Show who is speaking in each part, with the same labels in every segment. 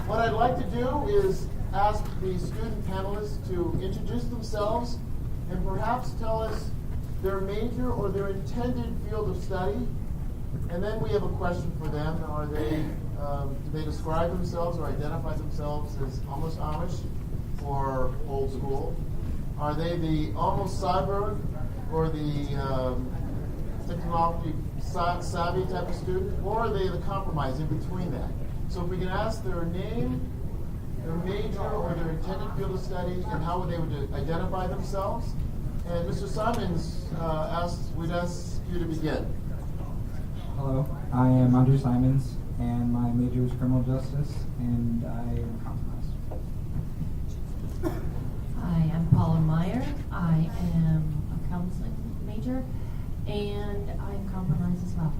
Speaker 1: What I'd like to do is ask the student panelists to introduce themselves and perhaps tell us their major or their intended field of study. And then we have a question for them. Do they describe themselves or identify themselves as almost Amish or old school? Are they the almost cyborg or the technology savvy type of student? Or are they the compromise in between that? So if we can ask their name, their major, or their intended field of study, and how they would identify themselves. And Mr. Simons we'd ask you to begin.
Speaker 2: Hello, I am Andrew Simons, and my major is criminal justice, and I am compromised.
Speaker 3: Hi, I'm Paula Meyer. I am a counseling major, and I'm compromised as well.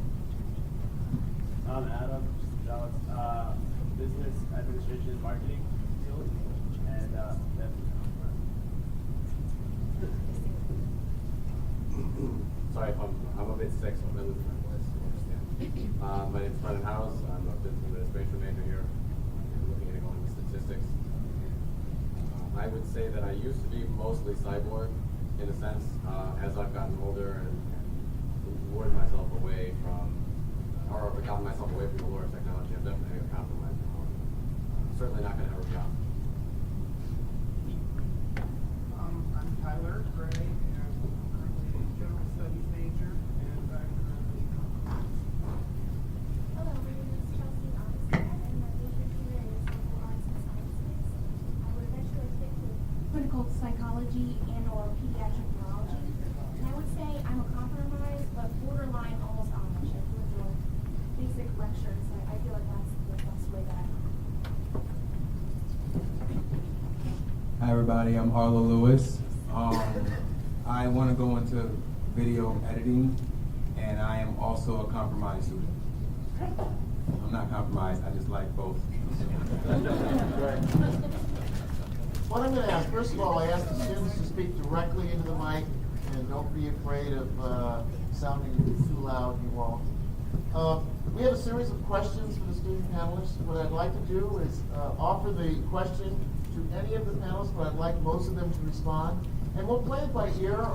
Speaker 4: I'm Adam Strauss, business administration and marketing field, and definitely
Speaker 5: Sorry if I'm a bit sick, so I'm going to lose my voice. My name is Brennan House. I'm a business administration major here. I'm looking at going into statistics. I would say that I used to be mostly cyborg, in a sense, as I've gotten older and warded myself away from, or gotten myself away from the lure of technology. I'm definitely a compromise now. Certainly not going to ever be out.
Speaker 6: I'm Tyler Gray, and I'm currently a general studies major, and I'm currently compromised.
Speaker 7: Hello, my name is Chelsea Armstead, and my major here is social arts and sciences. I would eventually stick to clinical psychology and/or pediatric neurology. And I would say I'm a compromise, but borderline almost Amish. I do enjoy basic lectures. I feel like that's the best way that I can.
Speaker 8: Hi everybody, I'm Arlo Lewis. I want to go into video editing, and I am also a compromised student. I'm not compromised, I just like both.
Speaker 1: What I'm going to ask, first of all, I ask the students to speak directly into the mic, and don't be afraid of sounding too loud, you all. We have a series of questions for the student panelists. What I'd like to do is offer the question to any of the panelists, but I'd like most of them to respond. And we'll play it by ear.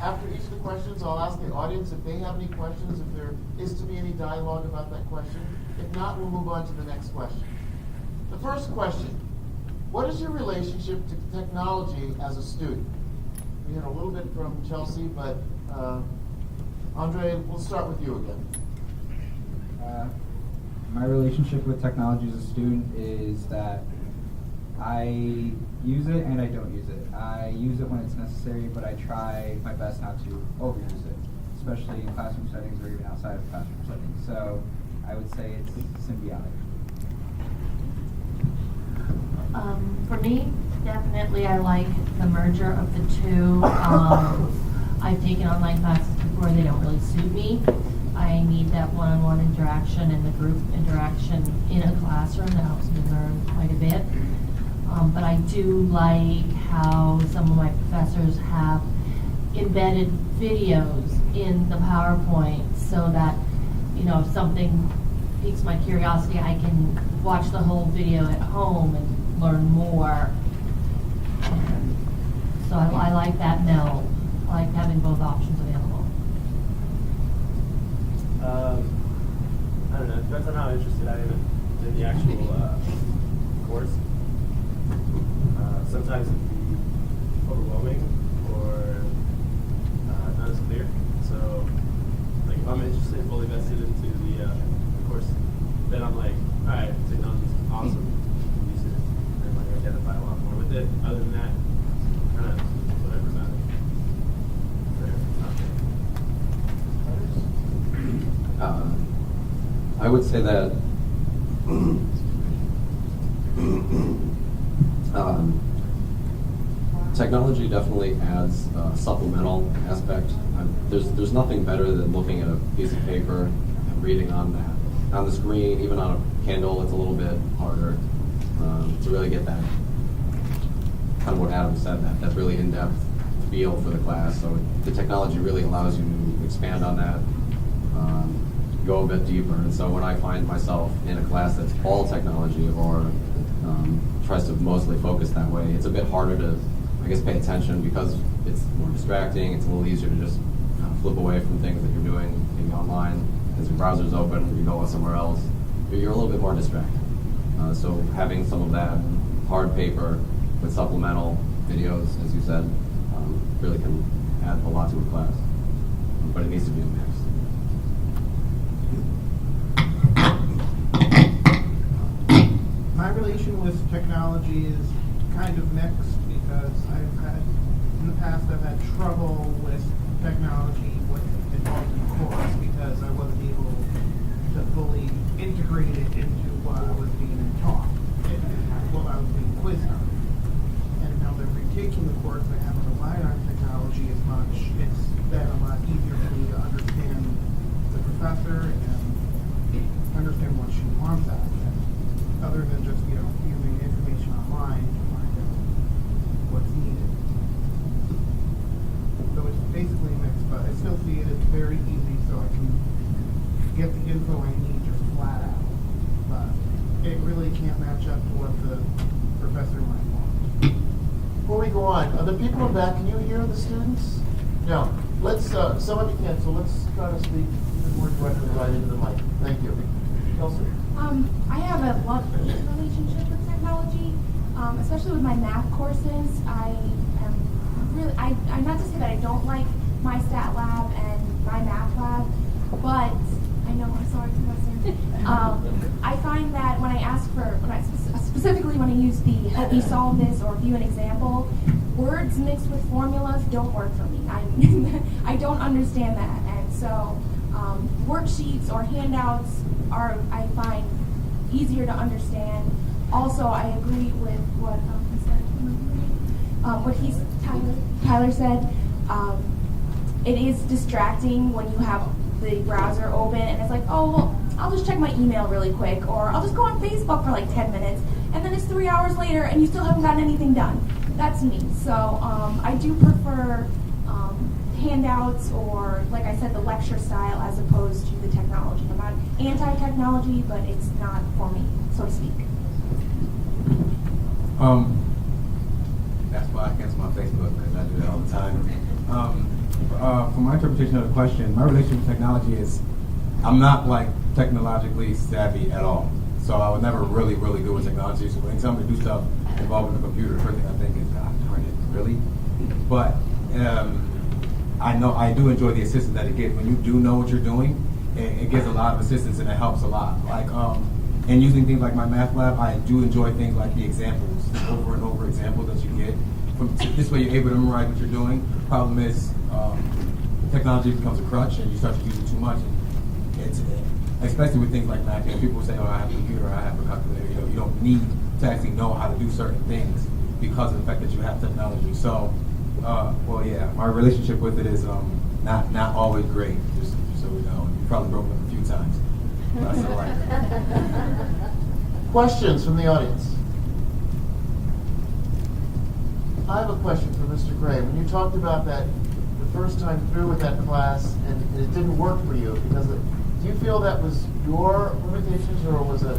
Speaker 1: After each of the questions, I'll ask the audience if they have any questions, if there is to be any dialogue about that question. If not, we'll move on to the next question. The first question, what is your relationship to technology as a student? We heard a little bit from Chelsea, but Andre, we'll start with you again.
Speaker 2: My relationship with technology as a student is that I use it and I don't use it. I use it when it's necessary, but I try my best not to overuse it, especially in classroom settings or even outside of classroom settings. So I would say it's symbiotic.
Speaker 3: For me, definitely I like the merger of the two. I've taken online classes before, they don't really suit me. I need that one-on-one interaction and the group interaction in a classroom. That helps me learn quite a bit. But I do like how some of my professors have embedded videos in the PowerPoint so that, you know, if something piques my curiosity, I can watch the whole video at home and learn more. So I like that meld. I like having both options available.
Speaker 4: I don't know. It depends on how interested I am in the actual course. Sometimes it can be overwhelming or not as clear. So, like, if I'm interested, fully vested into the course, then I'm like, all right, technology's awesome. Use it and like identify a lot more with it. Other than that, kind of whatever about it.
Speaker 5: I would say that technology definitely adds a supplemental aspect. There's nothing better than looking at a piece of paper and reading on the screen, even on a Kindle. It's a little bit harder to really get that kind of what Adam said, that really in-depth feel for the class. So the technology really allows you to expand on that. go a bit deeper. And so when I find myself in a class that's all technology or tries to mostly focus that way, it's a bit harder to, I guess, pay attention because it's more distracting. It's a little easier to just flip away from things that you're doing maybe online. As your browser's open, you go somewhere else. You're a little bit more distracted. So having some of that hard paper with supplemental videos, as you said, really can add a lot to a class. But it needs to be a mix.
Speaker 6: My relation with technology is kind of mixed because in the past I've had trouble with technology involved in the course because I wasn't able to fully integrate it into what I was being taught and what I was being quizzed on. And now that I'm retaking the course, I haven't relied on technology as much. It's been a lot easier for me to understand the professor and understand what she wants out of it, other than just, using information online to find out what's needed. So it's basically mixed, but I still see it as very easy, so I can get the info I need just flat out. But it really can't match up to what the professor might want.
Speaker 1: Before we go on, the people in back, can you hear the students? No. Let's, some of you can, so let's try to speak even more directly right into the mic. Thank you. Kelsey?
Speaker 7: I have a love-hate relationship with technology, especially with my math courses. I'm not to say that I don't like my stat lab and my math lab, but I know, I'm sorry, Professor. I find that when I ask for, specifically when I use the help me solve this or view an example, words mixed with formulas don't work for me. I don't understand that, and so worksheets or handouts are, I find, easier to understand. Also, I agree with what he said. Tyler said. It is distracting when you have the browser open and it's like, oh, well, I'll just check my email really quick, or I'll just go on Facebook for like 10 minutes, and then it's 3 hours later and you still haven't gotten anything done. That's me. So I do prefer handouts or, like I said, the lecture style as opposed to the technology. I'm not anti-technology, but it's not for me, so to speak.
Speaker 8: That's why I cancel my Facebook, because I do that all the time. For my interpretation of the question, my relationship with technology is, I'm not like technologically savvy at all. So I was never really good with technology. So when somebody do stuff involving the computer, the first thing I think is, God darn it, really? But I do enjoy the assistance that it gives. When you do know what you're doing, it gives a lot of assistance and it helps a lot. Like, and using things like my math lab, I do enjoy things like the examples, over and over examples that you get. This way you're able to memorize what you're doing. Problem is, technology becomes a crutch and you start to use it too much. It's, especially with things like math, people say, oh, I have a computer, I have a calculator. You don't need to actually know how to do certain things because of the fact that you have technology. So, well, yeah, my relationship with it is not always great, just so we know. You've probably broken up a few times. That's all right.
Speaker 1: Questions from the audience? I have a question for Mr. Gray. When you talked about that the first time through with that class and it didn't work for you because do you feel that was your limitations or was it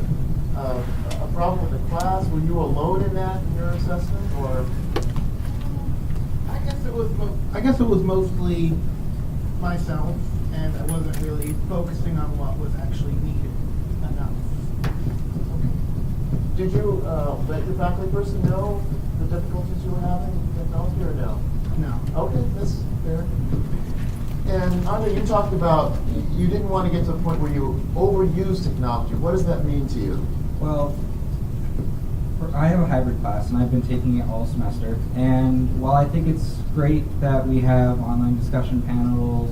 Speaker 1: a problem with the class? Were you alone in that in your assessment, or?
Speaker 6: I guess it was mostly myself, and I wasn't really focusing on what was actually needed enough.
Speaker 1: Did you let your faculty person know the difficulties you were having with technology, or no?
Speaker 6: No.
Speaker 1: Okay, that's fair. And Andre, you talked about you didn't want to get to the point where you overuse technology. What does that mean to you?
Speaker 2: Well, I have a hybrid class, and I've been taking it all semester. And while I think it's great that we have online discussion panels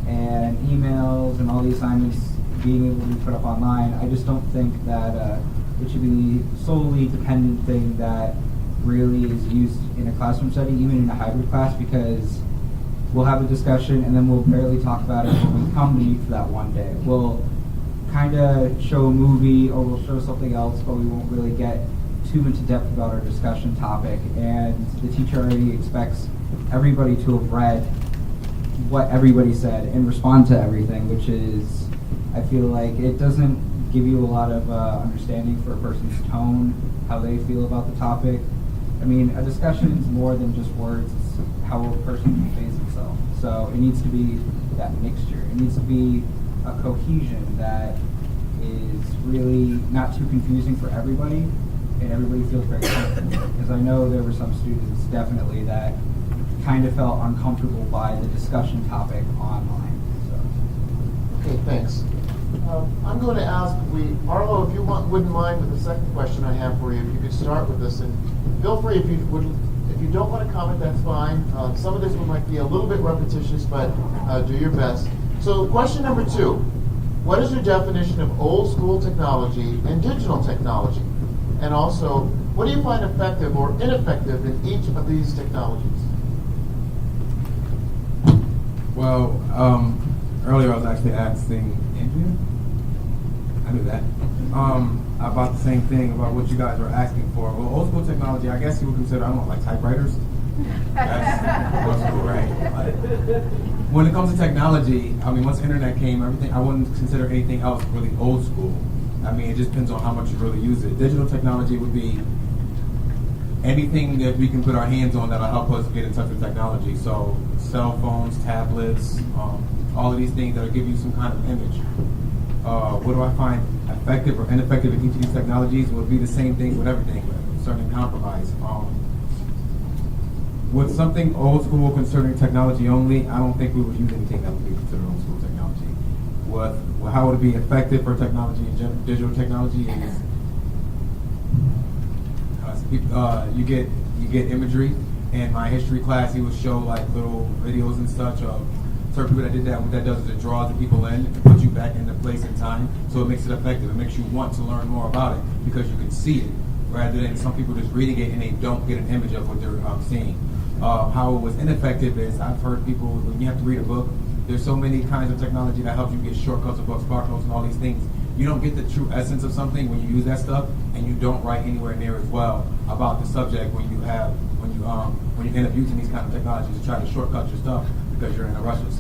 Speaker 2: and emails and all the assignments being able to be put up online, I just don't think that it should be the solely dependent thing that really is used in a classroom setting, even in a hybrid class, because we'll have a discussion and then we'll barely talk about it when we come to meet for that one day. We'll kind of show a movie or we'll show something else, but we won't really get too into depth about our discussion topic. And the teacher already expects everybody to have read what everybody said and respond to everything, which is I feel like it doesn't give you a lot of understanding for a person's tone, how they feel about the topic. I mean, a discussion is more than just words, it's how a person conveys himself. So it needs to be that mixture. It needs to be a cohesion that is really not too confusing for everybody, and everybody feels very comfortable. Because I know there were some students definitely that kind of felt uncomfortable by the discussion topic online. So.
Speaker 1: Okay, thanks. I'm going to ask, Arlo, if you wouldn't mind with the second question I have for you, if you could start with this, and feel free if you don't want to comment, that's fine. Some of this might be a little bit repetitious, but do your best. So, question number 2: what is your definition of old school technology and digital technology? And also, what do you find effective or ineffective in each of these technologies?
Speaker 8: Well, earlier I was actually asking Andrea. I knew that. About the same thing, about what you guys were asking for. Well, old school technology, I guess you would consider, I don't know, like typewriters. That's old school, right? Like, when it comes to technology, I mean, once the internet came, everything, I wouldn't consider anything else really old school. I mean, it just depends on how much you really use it. Digital technology would be anything that we can put our hands on that'll help us get in touch with technology. So cell phones, tablets, all of these things that'll give you some kind of image. What do I find effective or ineffective in each of these technologies? Would be the same thing with everything, with certain compromise. With something old school concerning technology only, I don't think we would use anything that would be considered old school technology. How would it be effective for technology and digital technology is you get imagery. In my history class, he would show like little videos and such of certain people that did that. What that does is it draws the people in and puts you back into place and time. So it makes it effective. It makes you want to learn more about it because you can see it, rather than some people just reading it and they don't get an image of what they're seeing. How it was ineffective is I've heard people, when you have to read a book, there's so many kinds of technology that helps you get shortcuts of books, spark notes, and all these things. You don't get the true essence of something when you use that stuff, and you don't write anywhere near as well about the subject when you end up using these kind of technologies to try to shortcut your stuff because you're in a rush or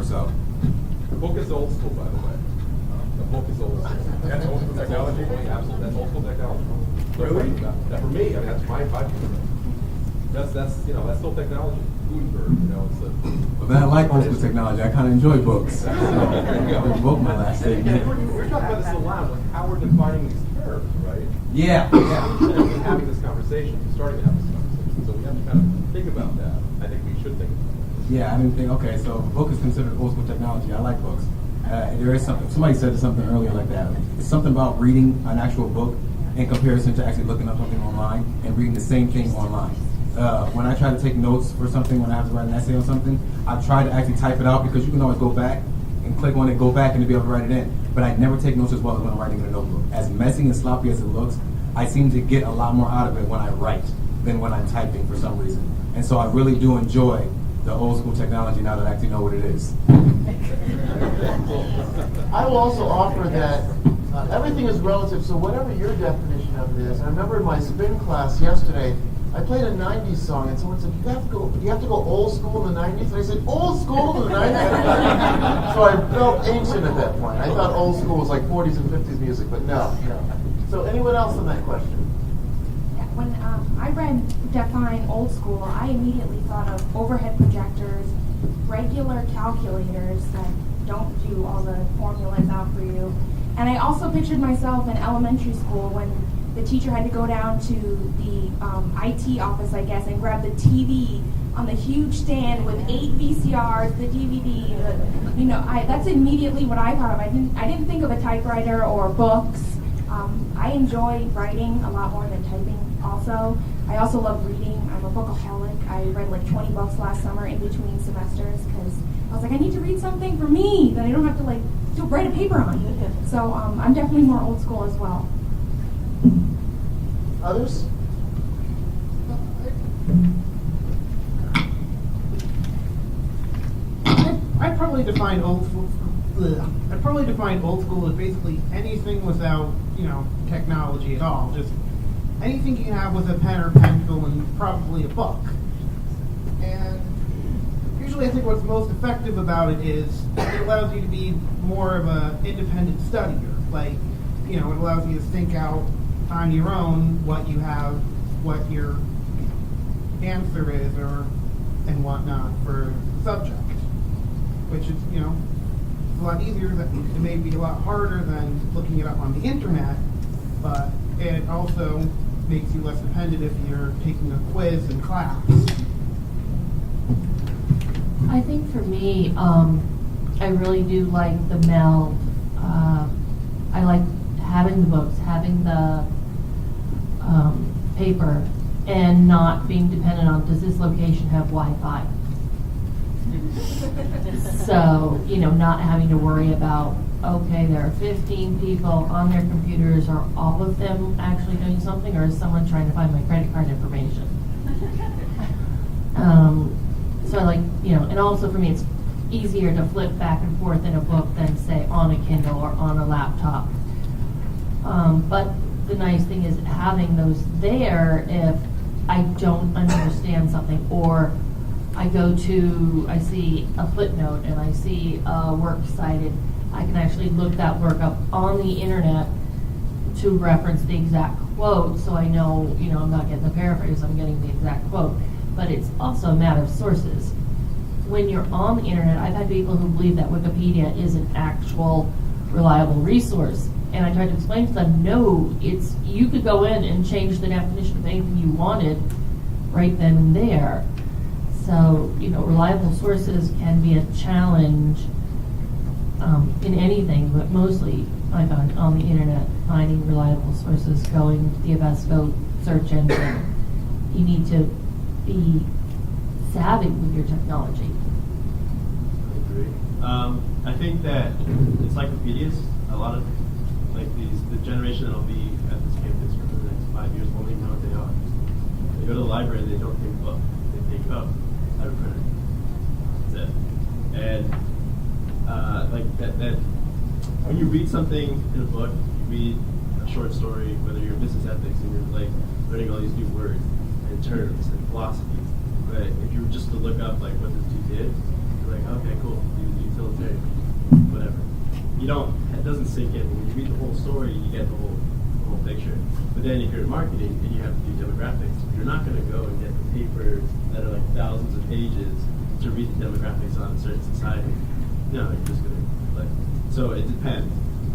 Speaker 8: so.
Speaker 9: The book is old school, by the way. The book is old school. That's old school technology. Absolutely, that's old school technology.
Speaker 4: Really?
Speaker 9: For me, I mean, that's my 5%. That's still technology. Gutenberg, it's a.
Speaker 8: But then I like old school technology. I kind of enjoy books. I book my last statement.
Speaker 9: We're talking about this a lot, like how we're defining these terms, right?
Speaker 8: Yeah.
Speaker 9: We should be having this conversation, starting to have this conversation. So we have to kind of think about that. I think we should think about that.
Speaker 8: Yeah, I didn't think. Okay, so a book is considered old school technology. I like books. There is something. Somebody said something earlier like that. It's something about reading an actual book in comparison to actually looking up something online and reading the same thing online. When I try to take notes for something, when I have to write an essay on something, I try to actually type it out because you can always go back and click on it, go back, and to be able to write it in. But I never take notes as well as when I'm writing in a notebook. As messy and sloppy as it looks, I seem to get a lot more out of it when I write than when I'm typing for some reason. And so I really do enjoy the old school technology now that I actually know what it is.
Speaker 1: I will also offer that everything is relative, so whatever your definition of it is. I remember in my spin class yesterday, I played a 90s song, and someone said, you have to go old school in the 90s? And I said, old school in the 90s? So I felt ancient at that point. I thought old school was like 40s and 50s music, but no. So anyone else on that question?
Speaker 7: Yeah, when I read define old school, I immediately thought of overhead projectors, regular calculators that don't do all the formulas out for you. And I also pictured myself in elementary school when the teacher had to go down to the IT office, I guess, and grab the TV on the huge stand with 8 VCRs, the DVD. That's immediately what I thought of. I didn't think of a typewriter or books. I enjoy writing a lot more than typing. Also, I also love reading. I'm a bookaholic. I read like 20 books last summer in between semesters because I was like, I need to read something for me that I don't have to write a paper on. So I'm definitely more old school as well.
Speaker 1: Others?
Speaker 6: I'd probably define old school as basically anything without, technology at all. Just anything you can have with a pen or pencil and probably a book. And usually I think what's most effective about it is it allows you to be more of an independent studier. Like, it allows you to think out on your own what you have, what your answer is, and whatnot for the subject. Which is, a lot easier. It may be a lot harder than looking it up on the internet, but it also makes you less dependent if you're taking a quiz in class.
Speaker 3: I think for me, I really do like the meld. I like having the books, having the paper, and not being dependent on, does this location have Wi-Fi? So, not having to worry about, okay, there are 15 people on their computers. Are all of them actually doing something, or is someone trying to find my credit card information? So I like, and also for me, it's easier to flip back and forth in a book than, say, on a Kindle or on a laptop. But the nice thing is having those there if I don't understand something, or I see a footnote and I see a work cited, I can actually look that work up on the internet to reference the exact quote, so I know, I'm not getting the paraphrase, I'm getting the exact quote. But it's also a matter of sources. When you're on the internet, I've had people who believe that Wikipedia is an actual reliable resource. And I tried to explain to them, no, you could go in and change the definition of anything you wanted right then and there. So, reliable sources can be a challenge in anything, but mostly I found on the internet, finding reliable sources, going to the Avesco search engine. You need to be savvy with your technology.
Speaker 4: I agree. I think that encyclopedias, a lot of the generation that will be at this campus for the next 5 years won't even know what they are. They go to the library, they don't think book. They think, oh, I have a printer. That's it. And that when you read something in a book, you read a short story, whether you're business ethics and you're learning all these new words and terms and philosophies. But if you were just to look up what this dude did, you're like, okay, cool, he's utilitarian, whatever. It doesn't sink in. When you read the whole story, you get the whole picture. But then if you're in marketing and you have to do demographics, you're not going to go and get the papers that are thousands of pages to read the demographics on a certain society. No, you're just going to so it depends.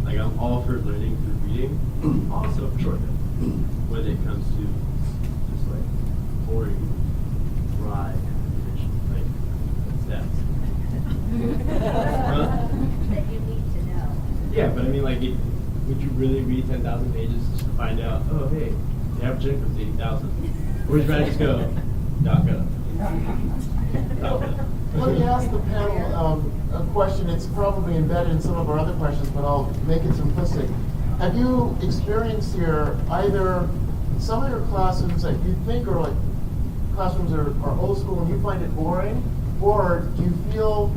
Speaker 4: I'm all for learning through reading, also for shorthand. When it comes to just boring, dry information, stats.
Speaker 10: That you need to know.
Speaker 4: Yeah, but I mean, would you really read 10,000 pages just to find out, oh, hey, the average income is 80,000? Or would you rather just go, .gov?
Speaker 1: Let me ask the panel a question. It's probably embedded in some of our other questions, but I'll make it simplistic. Have you experienced here either some of your classrooms that you think are classrooms are old school and you find it boring, or do you feel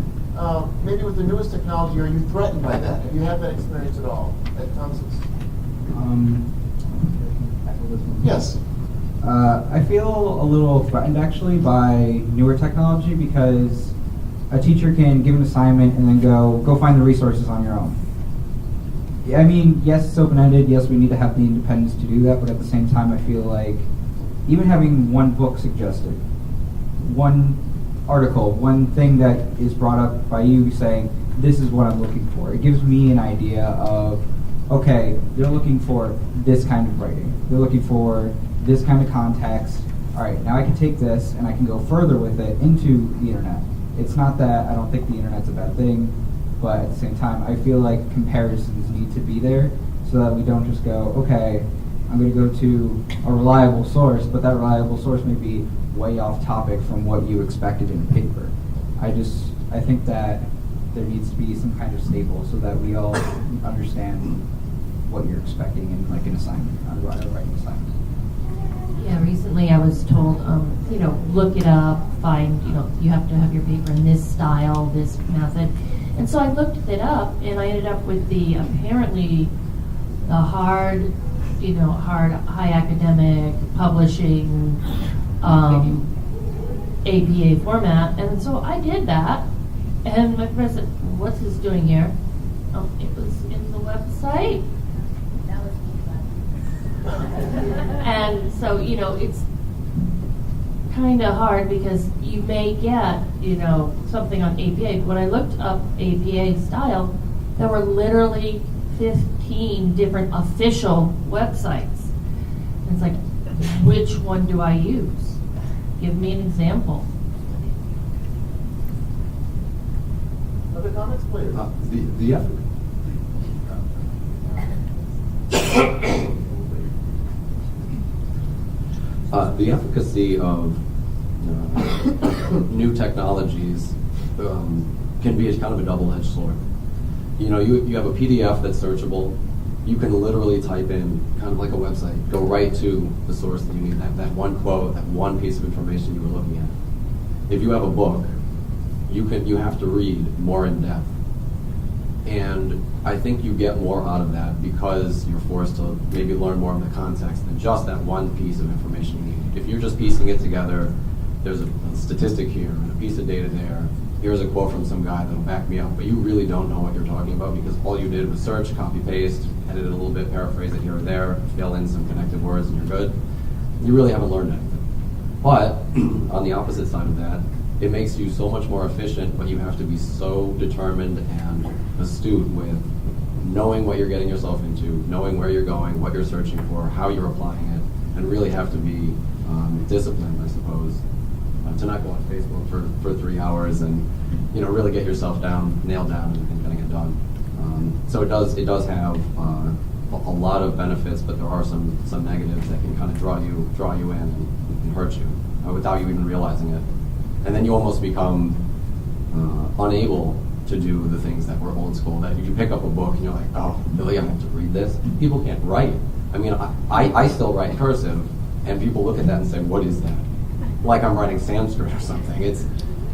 Speaker 1: maybe with the newest technology, are you threatened by that? Have you had that experience at all at Tunxis? Yes.
Speaker 2: I feel a little threatened actually by newer technology because a teacher can give an assignment and then go find the resources on your own. I mean, yes, it's open-ended. Yes, we need to have the independence to do that, but at the same time, I feel like even having one book suggested, one article, one thing that is brought up by you saying, this is what I'm looking for. It gives me an idea of, okay, they're looking for this kind of writing. They're looking for this kind of context. All right, now I can take this and I can go further with it into the internet. It's not that I don't think the internet's a bad thing, but at the same time, I feel like comparisons need to be there so that we don't just go, okay, I'm going to go to a reliable source, but that reliable source may be way off topic from what you expected in a paper. I think that there needs to be some kind of staple so that we all understand what you're expecting in an assignment, a writing assignment.
Speaker 3: Yeah, recently I was told, look it up, find, you have to have your paper in this style, this method. And so I looked it up and I ended up with the hard, high academic publishing, APA format. And so I did that. And my friend said, what's this doing here? Oh, it was in the website.
Speaker 10: That was me.
Speaker 3: And so, you know, it's kind of hard because you may get, you know, something on APA. But when I looked up APA style, there were literally 15 different official websites. And it's like, which one do I use? Give me an example.
Speaker 1: Other comments, please?
Speaker 11: The efficacy of new technologies can be kind of a double-edged sword. You know, you have a PDF that's searchable. You can literally type in, kind of like a website, go right to the source that you need, that one quote, that one piece of information you were looking at. If you have a book, you have to read more in depth. And I think you get more out of that because you're forced to maybe learn more of the context than just that one piece of information you need. If you're just piecing it together, there's a statistic here and a piece of data there. Here's a quote from some guy that'll back me up, but you really don't know what you're talking about because all you did was search, copy, paste, edit it a little bit, paraphrase it here or there, fill in some connected words, and you're good. You really haven't learned anything. But on the opposite side of that, it makes you so much more efficient, but you have to be so determined and astute with knowing what you're getting yourself into, knowing where you're going, what you're searching for, how you're applying it, and really have to be disciplined, I suppose, to not go on Facebook for 3 hours and really get yourself nailed down and getting it done. So it does have a lot of benefits, but there are some negatives that can kind of draw you in and hurt you without you even realizing it. And then you almost become unable to do the things that were old school, that you pick up a book and you're like, oh, really, I have to read this? People can't write. I mean, I still write cursive, and people look at that and say, what is that? Like I'm writing Sanskrit or something. It's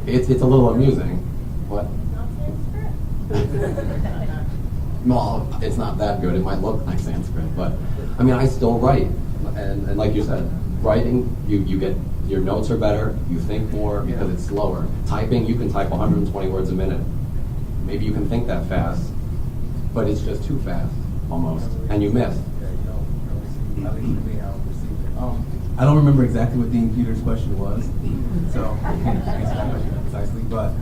Speaker 11: a little amusing, but well, it's not that good. It might look like Sanskrit, but I mean, I still write, and like you said, writing, you get, your notes are better, you think more because it's slower. Typing, you can type 120 words a minute. Maybe you can think that fast, but it's just too fast, almost, and you miss.
Speaker 8: I don't remember exactly what Dean Peters' question was, so I can't answer that question precisely, but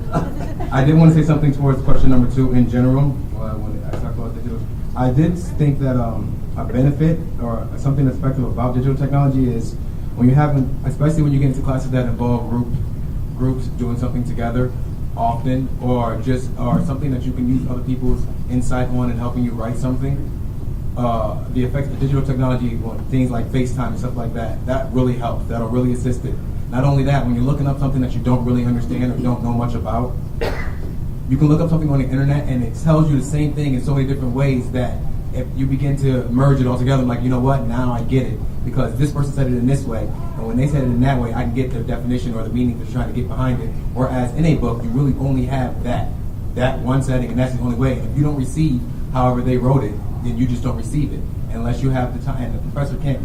Speaker 8: I did want to say something towards question number 2 in general, when I talked about digital. I did think that a benefit or something that's effective about digital technology is when you're having, especially when you get into classes that involve groups doing something together often, or something that you can use other people's insight on and helping you write something. The effects of digital technology on things like FaceTime and stuff like that really helps. That'll really assist it. Not only that, when you're looking up something that you don't really understand or don't know much about, you can look up something on the internet and it tells you the same thing in so many different ways that if you begin to merge it all together, like, you know what, now I get it. Because this person said it in this way, and when they said it in that way, I can get the definition or the meaning they're trying to get behind it. Whereas in a book, you really only have that one setting, and that's the only way. And if you don't receive however they wrote it, then you just don't receive it. Unless you have the time, and the professor can't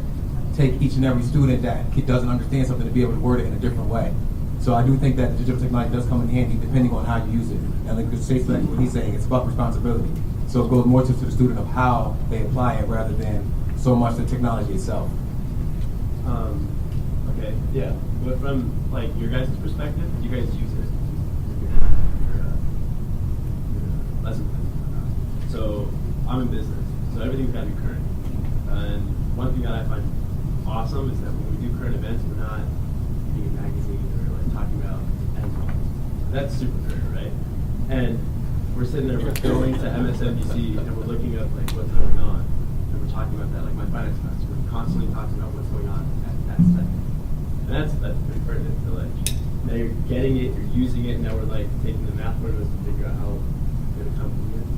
Speaker 8: take each and every student that doesn't understand something to be able to word it in a different way. So I do think that digital technology does come in handy depending on how you use it. And like the state what he's saying, it's about responsibility. So it goes more to the student of how they apply it rather than so much the technology itself.
Speaker 4: Okay, yeah. But from like your guys' perspective, you guys use it. Your lesson plans. So I'm in business, so everything's got to be current. And one thing that I find awesome is that when we do current events, we're not reading a magazine or like talking about endpoints. That's super current, right? And we're sitting there, we're going to MSNBC, and we're looking up like what's going on, and we're talking about that. Like my finance class, we're constantly talking about what's going on at that second, and that's pretty pertinent. So like now you're getting it, you're using it, and now we're like taking the math formulas to figure out how good a company is,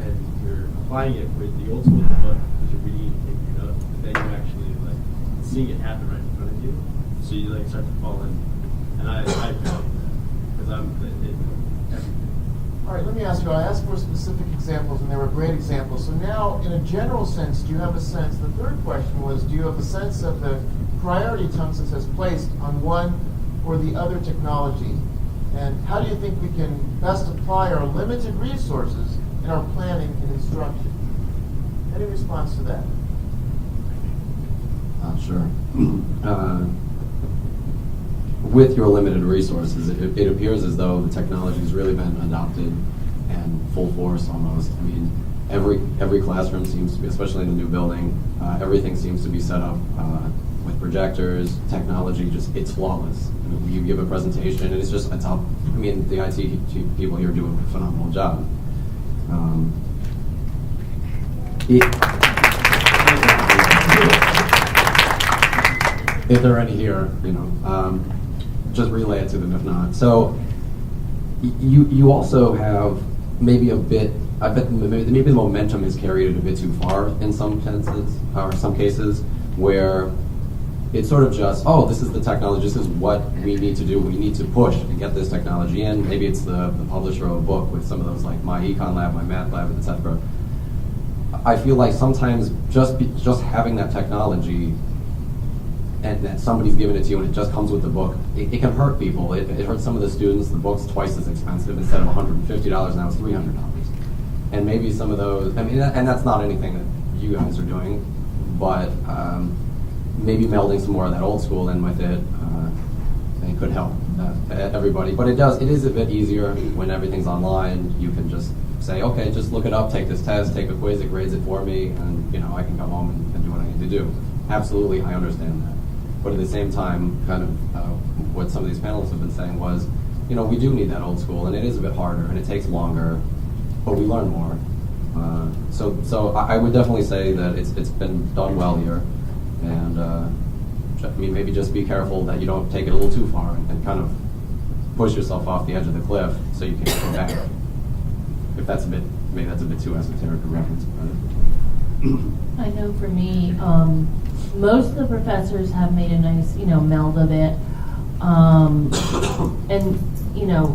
Speaker 4: and you're applying it with the old school book that you're reading and taking your notes, and then you actually like seeing it happen right in front of you, so you like start to fall in, and I love that because everything.
Speaker 1: All right, let me ask you, I asked for specific examples, and they were great examples. So now, in a general sense, do you have a sense, the third question was, do you have a sense of the priority Tunxis has placed on one for the other technology? And how do you think we can best apply our limited resources in our planning and instruction? Any response to that?
Speaker 11: Sure. With your limited resources, it appears as though the technology has really been adopted and full force almost. I mean, every classroom seems to be, especially in the new building, everything seems to be set up with projectors, technology, just it's flawless. I mean, you give a presentation and it's just, I mean, the IT people here do a phenomenal job. If there are any here, just relay it to them if not. So you also have maybe a bit, I bet maybe the momentum is carried it a bit too far in some senses, or some cases, where it's sort of just, oh, this is the technology, this is what we need to do, we need to push and get this technology in. Maybe it's the publisher of a book with some of those, like my econ lab, my math lab, etc. I feel like sometimes just having that technology and that somebody's giving it to you and it just comes with the book, it can hurt people. It hurts some of the students. The book's twice as expensive. Instead of $150, now it's $300. And maybe some of those, I mean, and that's not anything that you guys are doing, but maybe melding some more of that old school in with it, and could help everybody. But it is a bit easier when everything's online. You can just say, okay, just look it up, take this test, take a quiz, it grades it for me, and I can come home and do what I need to do. Absolutely, I understand that. But at the same time, kind of what some of these panelists have been saying was, we do need that old school, and it is a bit harder, and it takes longer, but we learn more. So I would definitely say that it's been done well here, and maybe just be careful that you don't take it a little too far and kind of push yourself off the edge of the cliff so you can't come back. If that's maybe that's a bit too esoteric a reference. But
Speaker 3: I know for me, most of the professors have made a nice, meld of it. And,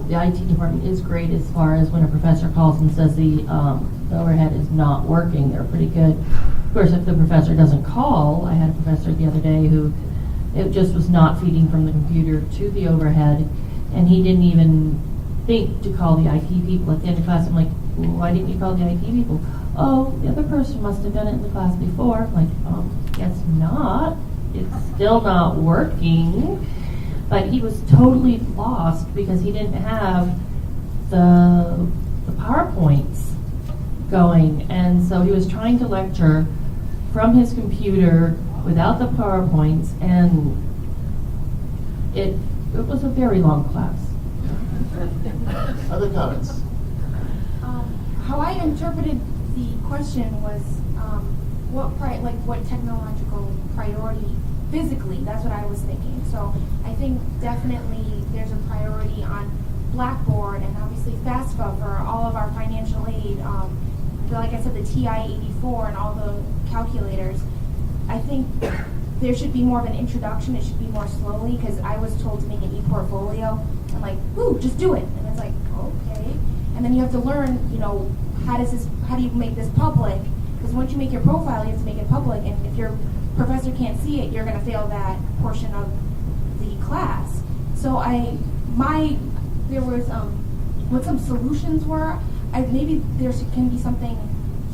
Speaker 3: the IT department is great as far as when a professor calls and says the overhead is not working, they're pretty good. Of course, if the professor doesn't call, I had a professor the other day who it just was not feeding from the computer to the overhead, and he didn't even think to call the IT people at the end of class. I'm like, why didn't you call the IT people? Oh, the other person must have done it in the class before. I'm like, guess not. It's still not working. But he was totally lost because he didn't have the PowerPoints going. And so he was trying to lecture from his computer without the PowerPoints, and it was a very long class.
Speaker 1: Other comments?
Speaker 7: How I interpreted the question was what technological priority physically, that's what I was thinking. So I think definitely there's a priority on Blackboard and obviously FAFSA for all of our financial aid. Like I said, the TI-84 and all the calculators. I think there should be more of an introduction. It should be more slowly, because I was told to make an e-portfolio. I'm like, ooh, just do it. And it's like, okay. And then you have to learn, how do you make this public? Because once you make your profile, you have to make it public. And if your professor can't see it, you're going to fail that portion of the class. So there was, what some solutions were, maybe there can be something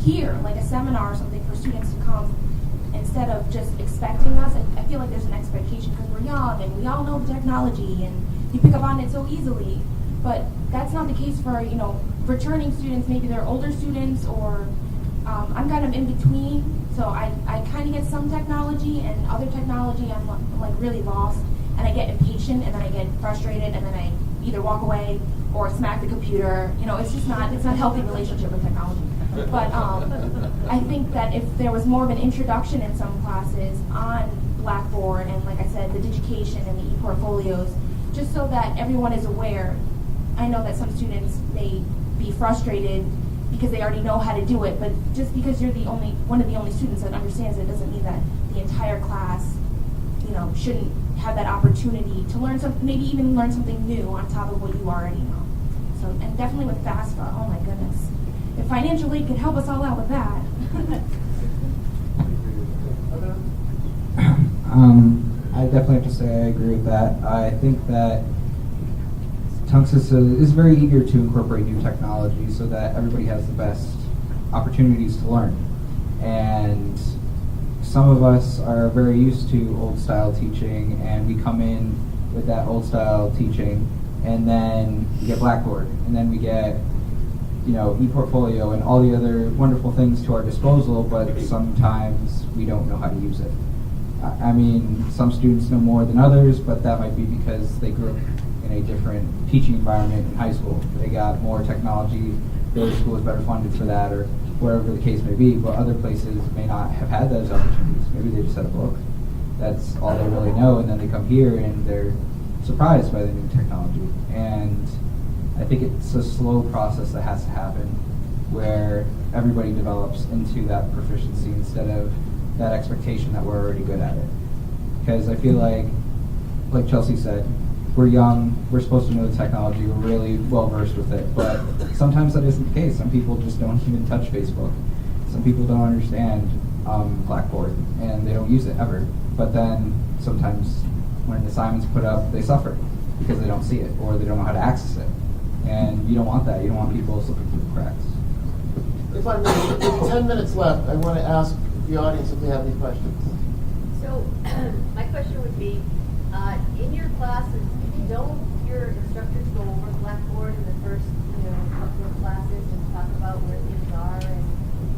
Speaker 7: here, like a seminar or something for students to come instead of just expecting us. I feel like there's an expectation because we're young and we all know the technology and you pick up on it so easily. But that's not the case for, returning students. Maybe they're older students, or I'm kind of in between. So I kind of get some technology, and other technology I'm like really lost, and I get impatient, and then I get frustrated, and then I either walk away or smack the computer. It's not a healthy relationship with technology. But I think that if there was more of an introduction in some classes on Blackboard and, like I said, the Digication and the e-portfolios, just so that everyone is aware. I know that some students may be frustrated because they already know how to do it, but just because you're one of the only students that understands it doesn't mean that the entire class, shouldn't have that opportunity to learn something, maybe even learn something new on top of what you already know. So, and definitely with FAFSA, oh my goodness. If financial aid could help us all out with that.
Speaker 2: I definitely have to say I agree with that. I think that Tunxis is very eager to incorporate new technology so that everybody has the best opportunities to learn. And some of us are very used to old style teaching, and we come in with that old style teaching, and then we get Blackboard, and then we get ePortfolio and all the other wonderful things to our disposal, but sometimes we don't know how to use it. I mean, some students know more than others, but that might be because they grew up in a different teaching environment in high school. They got more technology, their school is better funded for that, or wherever the case may be, but other places may not have had those opportunities. Maybe they just had a book. That's all they really know, and then they come here and they're surprised by the new technology. And I think it's a slow process that has to happen where everybody develops into that proficiency instead of that expectation that we're already good at it. Because I feel like Chelsea said, we're young, we're supposed to know the technology, we're really well versed with it, but sometimes that isn't the case. Some people just don't even touch Facebook. Some people don't understand Blackboard, and they don't use it ever. But then sometimes when the assignment's put up, they suffer because they don't see it, or they don't know how to access it. And you don't want that. You don't want people slipping through the cracks.
Speaker 1: If I may, with 10 minutes left, I want to ask the audience if they have any questions.
Speaker 10: So, my question would be, in your classes, don't your instructors go over Blackboard in the first, couple of classes and talk about where things are and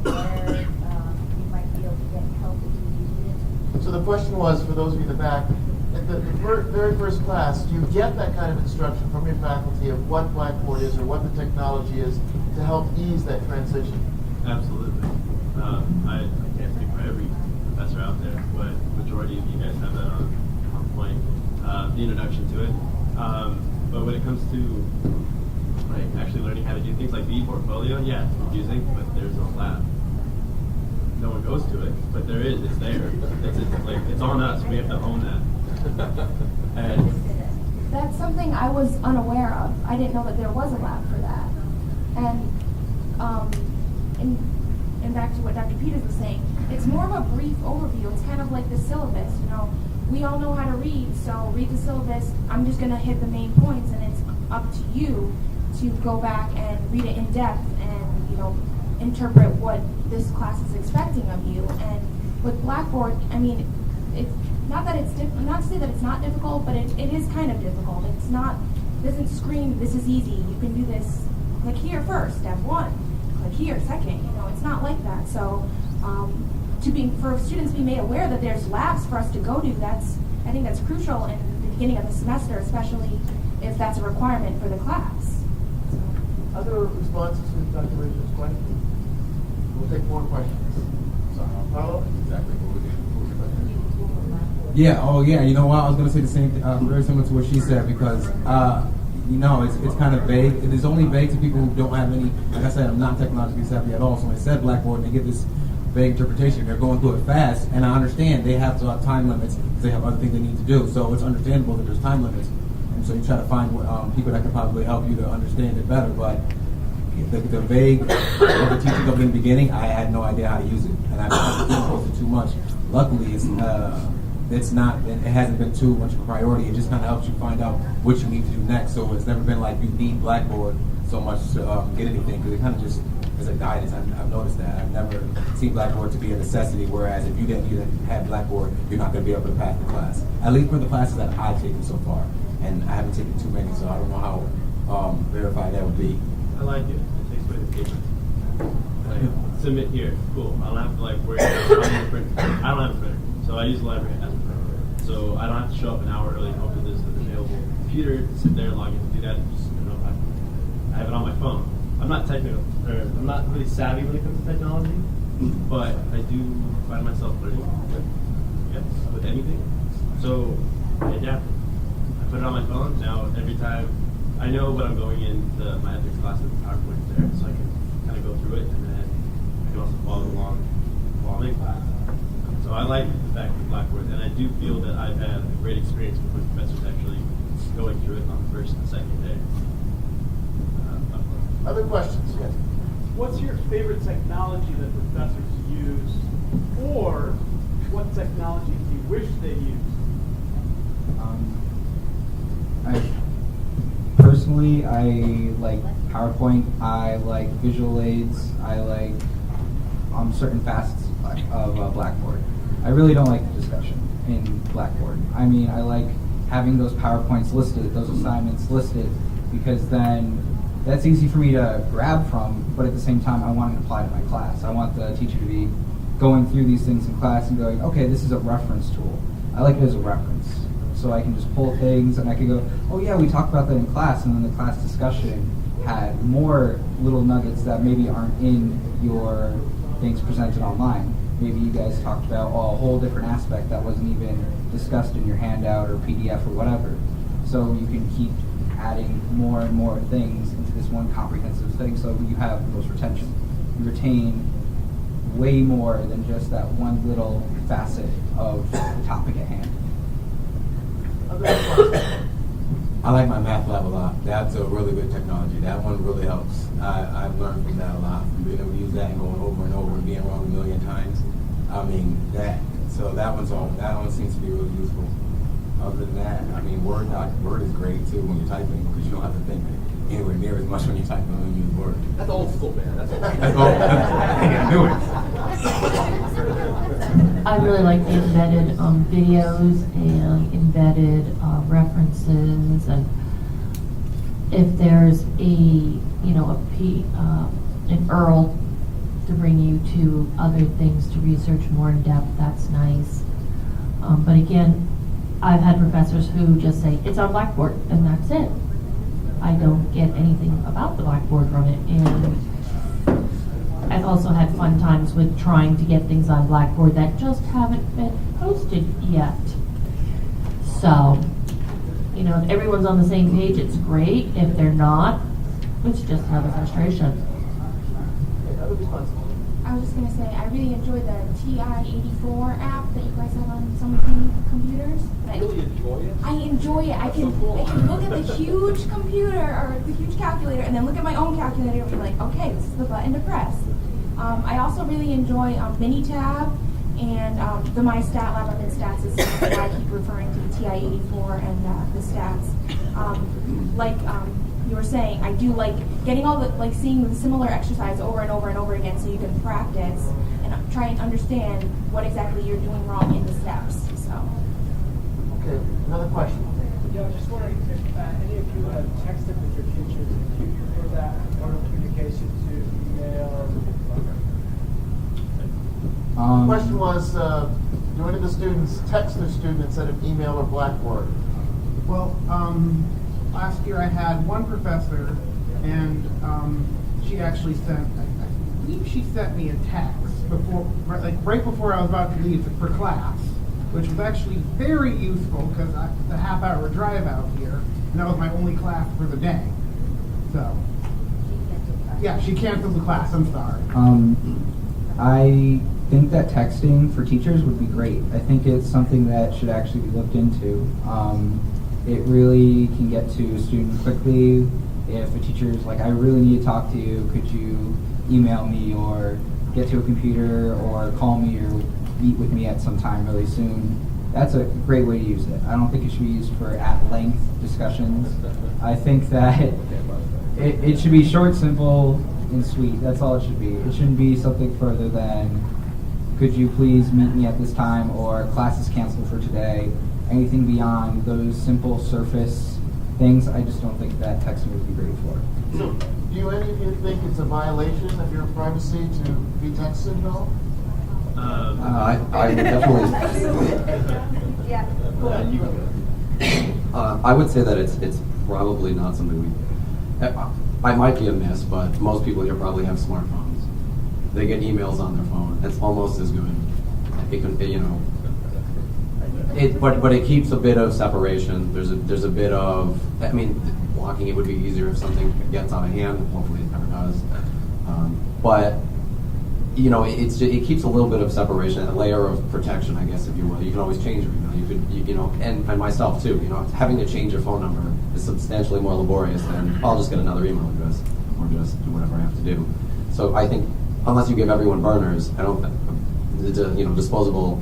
Speaker 10: where you might be able to get help if you need it?
Speaker 1: So the question was, for those of you in the back, at the very first class, do you get that kind of instruction from your faculty of what Blackboard is or what the technology is to help ease that transition?
Speaker 4: Absolutely. I can't speak for every professor out there, but majority of you guys have that on point. The introduction to it. But when it comes to actually learning how to do things like the ePortfolio, yeah, it's confusing, but there's no lab. No one goes to it, but there is. It's there. It's on us. We have to own that. And
Speaker 7: That's something I was unaware of. I didn't know that there was a lab for that. And back to what Dr. Peters was saying, it's more of a brief overview. It's kind of like the syllabus, We all know how to read, so read the syllabus. I'm just going to hit the main points, and it's up to you to go back and read it in depth and, interpret what this class is expecting of you. And with Blackboard, I mean, it's not that it's not to say that it's not difficult, but it is kind of difficult. It doesn't scream, this is easy. You can do this. Click here first, step 1. Click here second. It's not like that. So for students to be made aware that there's labs for us to go to, I think that's crucial in the beginning of the semester, especially if that's a requirement for the class.
Speaker 1: Other responses to Dr. Richard's question? We'll take more questions. Paulo?
Speaker 9: Exactly. What was your question?
Speaker 8: Yeah. Oh, yeah. You know what? I was going to say the same thing, very similar to what she said, because it's kind of vague. It is only vague to people who don't have any. Like I said, I'm not technologically savvy at all. So when they said Blackboard, they get this vague interpretation. They're going through it fast, and I understand they have to have time limits because they have other things they need to do. So it's understandable that there's time limits, and so you try to find people that can probably help you to understand it better. But the vague of the teaching of in the beginning, I had no idea how to use it, and I've been exposed to too much. Luckily, it's not. It hasn't been too much of a priority. It just kind of helps you find out what you need to do next. So it's never been like you need Blackboard so much to get anything, because it kind of just is a guidance. I've noticed that. I've never seen Blackboard to be a necessity, whereas if you didn't need to have Blackboard, you're not going to be able to pass the class. At least for the classes that I've taken so far. And I haven't taken too many, so I don't know how verified that would be.
Speaker 4: I like it. It takes away the paper. Submit here. Cool. I don't have to worry about it. I don't have a printer, so I use the library as a printer. So I don't have to show up an hour early and hope that there's an available computer to sit there and log in to do that. Just, I have it on my phone. I'm not technical, or I'm not really savvy when it comes to technology, but I do find myself learning with anything. So I adapt. I put it on my phone. Now every time I know what I'm going into my ethics classes, the PowerPoint's there, so I can kind of go through it, and then I can also follow along while I'm in class. So I like the fact of Blackboard, and I do feel that I've had a great experience with my professors actually going through it on the first and second day.
Speaker 1: Other questions? Yes.
Speaker 12: What's your favorite technology that professors use, or what technology do you wish they used?
Speaker 2: personally, I like PowerPoint, I like visual aids, I like certain facets of Blackboard. I really don't like the discussion in Blackboard. I mean, I like having those PowerPoints listed, those assignments listed, because then that's easy for me to grab from, but at the same time, I want it applied to my class. I want the teacher to be going through these things in class and going, okay, this is a reference tool. I like it as a reference. So I can just pull things and I can go, oh yeah, we talked about that in class, and then the class discussion had more little nuggets that maybe aren't in your things presented online. Maybe you guys talked about a whole different aspect that wasn't even discussed in your handout or PDF or whatever. So you can keep adding more and more things into this one comprehensive thing so you have the most retention. You retain way more than just that one little facet of the topic at hand.
Speaker 8: I like my math lab a lot. That's a really good technology. That one really helps. I've learned from that a lot. From being able to use that and going over and over and being wrong a million times. I mean, that one seems to be really useful. Other than that, I mean, Word is great too when you're typing because you don't have to think anywhere near as much when you're typing when you use Word.
Speaker 9: That's old school, man. That's old.
Speaker 8: That's all. I can't do it.
Speaker 3: I really like the embedded videos and embedded references, and if there's an URL to bring you to other things to research more in depth, that's nice. But again, I've had professors who just say, it's on Blackboard, and that's it. I don't get anything about the Blackboard from it. And I've also had fun times with trying to get things on Blackboard that just haven't been posted yet. So, if everyone's on the same page, it's great. If they're not, it's just another frustration.
Speaker 7: I was just going to say, I really enjoy the TI-84 app that you guys have on some of the computers.
Speaker 9: Really enjoy it?
Speaker 7: I enjoy it. I can look at the huge computer or the huge calculator and then look at my own calculator and be like, okay, this is the button to press. I also really enjoy Minitab and the My Stat Lab. I'm in stats, is why I keep referring to the TI-84 and the stats. You were saying, I do like getting seeing the similar exercise over and over and over again so you can practice and try and understand what exactly you're doing wrong in the steps. So.
Speaker 1: Okay, another question.
Speaker 12: Yeah, I was just wondering if any of you have texted with your teachers, if you prefer that mode of communication to email.
Speaker 1: The question was, do any of the students text their student instead of email or Blackboard?
Speaker 6: Well, last year I had one professor, and she actually sent, I believe she sent me a text before, right before I was about to leave for class, which was actually very useful because it's a half-hour drive out here, and that was my only class for the day. So, yeah, she canceled the class. I'm sorry.
Speaker 2: I think that texting for teachers would be great. I think it's something that should actually be looked into. It really can get to a student quickly. If a teacher's like, I really need to talk to you, could you email me or get to a computer or call me or meet with me at some time really soon? That's a great way to use it. I don't think it should be used for at-length discussions. I think that it should be short, simple, and sweet. That's all it should be. It shouldn't be something further than, could you please meet me at this time, or class is canceled for today. Anything beyond those simple surface things, I just don't think that texting would be great for.
Speaker 1: So, do any of you think it's a violation of your privacy to be texted at all?
Speaker 11: I would definitely.
Speaker 10: Yeah.
Speaker 11: I would say that it's probably not something we. I might be a miss, but most people here probably have smartphones. They get emails on their phone. It's almost as good. It can, but it keeps a bit of separation. There's a bit of. I mean, blocking it would be easier if something gets out of hand. Hopefully, it never does. But it keeps a little bit of separation, a layer of protection, I guess, if you will. You can always change your email. You could, and myself too. Having to change your phone number is substantially more laborious than I'll just get another email address or just do whatever I have to do. So I think unless you give everyone burners, I don't, disposable,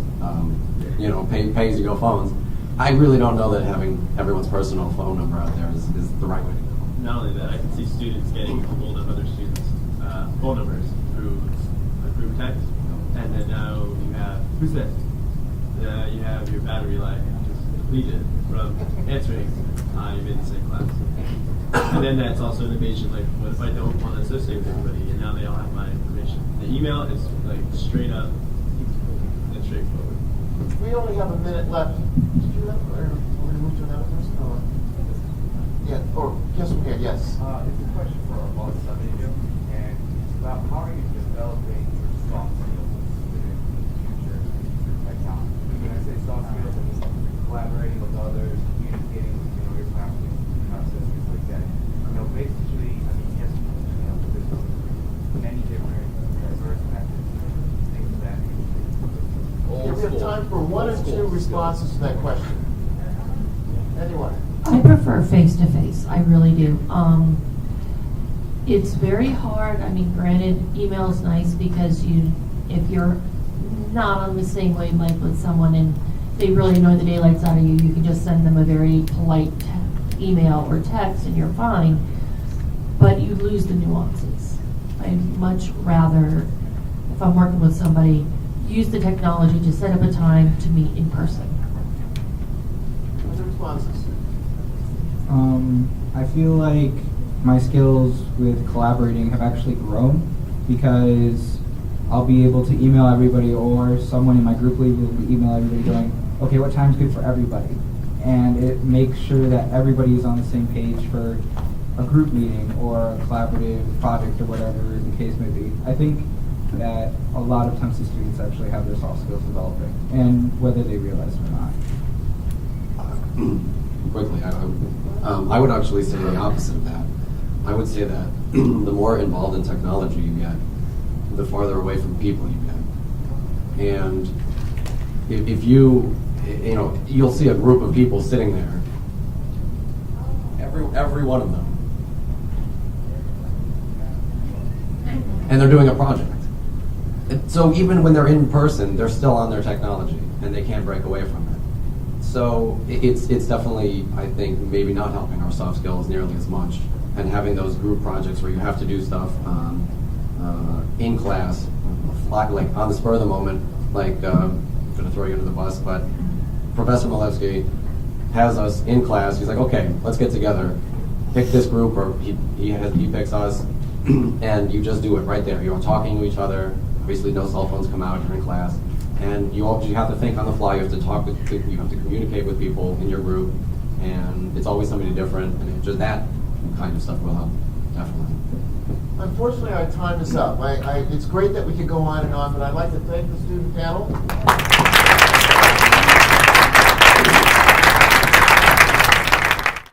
Speaker 11: pay-as-you-go phones. I really don't know that having everyone's personal phone number out there is the right way to go.
Speaker 4: not only that, I can see students getting a hold of other students' phone numbers through a group text, and then now you have, who's this? You have your battery life just depleted from answering you're in the same class. And then that's also an invasion, like, what if I don't want to associate with everybody, and now they all have my information? The email is like straight up and straightforward.
Speaker 1: We only have a minute left. Did you have, or we're gonna move to another person, or? Yeah, or, yes, we can, yes.
Speaker 13: It's a question for both of you, and it's about how are you developing your soft skills within the future like now? When I say soft skills, I mean collaborating with others, communicating with your classmates, things like that. Basically, I mean, yes, there's many different diverse methods, things of that nature.
Speaker 1: We have time for one or two responses to that question. Anyone?
Speaker 3: I prefer face-to-face, I really do. It's very hard, I mean, granted, email is nice because if you're not on the same wavelength with someone and they really annoy the daylights out of you, you can just send them a very polite email or text and you're fine, but you lose the nuances. I'd much rather, if I'm working with somebody, use the technology to set up a time to meet in person.
Speaker 1: Other responses?
Speaker 2: I feel like my skills with collaborating have actually grown because I'll be able to email everybody, or someone in my group lead will email everybody going, okay, what time's good for everybody? And it makes sure that everybody is on the same page for a group meeting or a collaborative project or whatever the case may be. I think that a lot of Tunxis students actually have their soft skills developing, and whether they realize it or not.
Speaker 11: Quickly, I would actually say the opposite of that. I would say that the more involved in technology you get, the farther away from people you get. And if you'll see a group of people sitting there, every one of them, and they're doing a project. So even when they're in person, they're still on their technology, and they can't break away from it. So it's definitely, I think, maybe not helping our soft skills nearly as much, and having those group projects where you have to do stuff in class, like on the spur of the moment, like, I'm going to throw you under the bus, but Professor Malevsky has us in class. He's like, okay, let's get together, pick this group, or he picks us, and you just do it right there. You're talking to each other. Obviously, no cell phones come out during class. And you have to think on the fly. You have to talk with, you have to communicate with people in your group, and it's always somebody different. And just that kind of stuff will help, definitely.
Speaker 1: Unfortunately, our time is up. It's great that we could go on and on, but I'd like to thank the student panel.